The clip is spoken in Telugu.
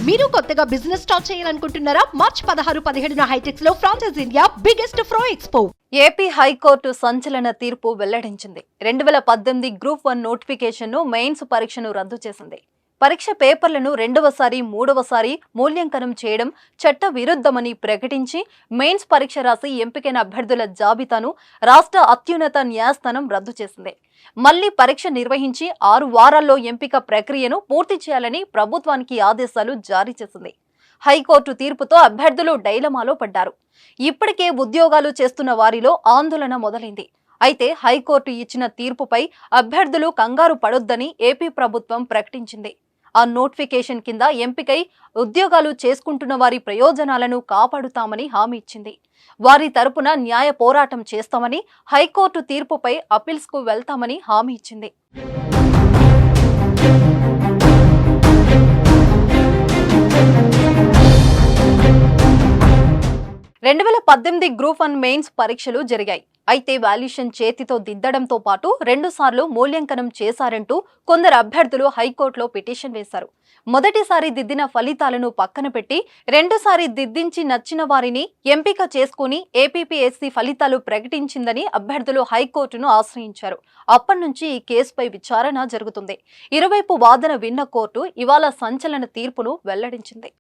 మీరు కొత్తగా బిజినెస్ స్టార్ట్ చేయాలనుకుంటున్నారా? మార్చ్ 16-17 హైటెక్స్ లో franchise India biggest ఫ్రో expo. AP high court సంచలన తీర్పు వెల్లడించింది. 2018 గ్రూప్ 1 నోటిఫికేషన్ను మెయిన్స్ పరీక్షను రద్దు చేసింది. పరీక్ష పేపర్లను రెండవసారి మూడవసారి మూల్యాంకనం చేయడం చట్ట విరుద్ధమని ప్రకటించి మెయిన్స్ పరీక్ష రాసి ఎంపికైన అభ్యర్థుల జాబితాను రాష్ట్ర అత్యున్నత న్యాయస్థానం రద్దు చేసింది. మళ్లీ పరీక్ష నిర్వహించి 6 వారాల్లో ఎంపిక ప్రక్రియను పూర్తి చేయాలని ప్రభుత్వానికి ఆదేశాలు జారీ చేసింది. హైకోర్టు తీర్పుతో అభ్యర్థులు డైలమాలో పడ్డారు. ఇప్పటికే ఉద్యోగాలు చేస్తున్న వారిలో ఆందోళన మొదలైంది. అయితే హైకోర్టు ఇచ్చిన తీర్పుపై అభ్యర్థులు కంగారు పడొద్దని ఏపీ ప్రభుత్వం ప్రకటించింది. ఆ నోటిఫికేషన్ కింద ఎంపికై ఉద్యోగాలు చేసుకుంటున్న వారి ప్రయోజనాలను కాపాడుతామని హామీ ఇచ్చింది. వారి తరపున న్యాయ పోరాటం చేస్తామని, హైకోర్టు తీర్పుపై అపీల్స్ కు వెళ్తామని హామీ ఇచ్చింది. 2018 గ్రూప్ 1 మెయిన్స్ పరీక్షలు జరిగాయి. అయితే వాల్యుయేషన్ చేతితో దిద్దడంతో పాటు 2 సార్లు మూల్యాంకనం చేశారంటూ కొందరు అభ్యర్థులు హైకోర్టులో పిటిషన్ వేశారు. మొదటిసారి దిద్దిన ఫలితాలను పక్కన పెట్టి రెండోసారి దిద్దించి నచ్చిన వారిని ఎంపిక చేసుకుని ఏపీపీఎస్సీ ఫలితాలు ప్రకటించిందని అభ్యర్థులు హైకోర్టును ఆశ్రయించారు. అప్పటి నుంచి ఈ కేసుపై విచారణ జరుగుతుంది. ఇరువైపు వాదన విన్న కోర్టు ఇవాళ సంచలన తీర్పును వెల్లడించింది.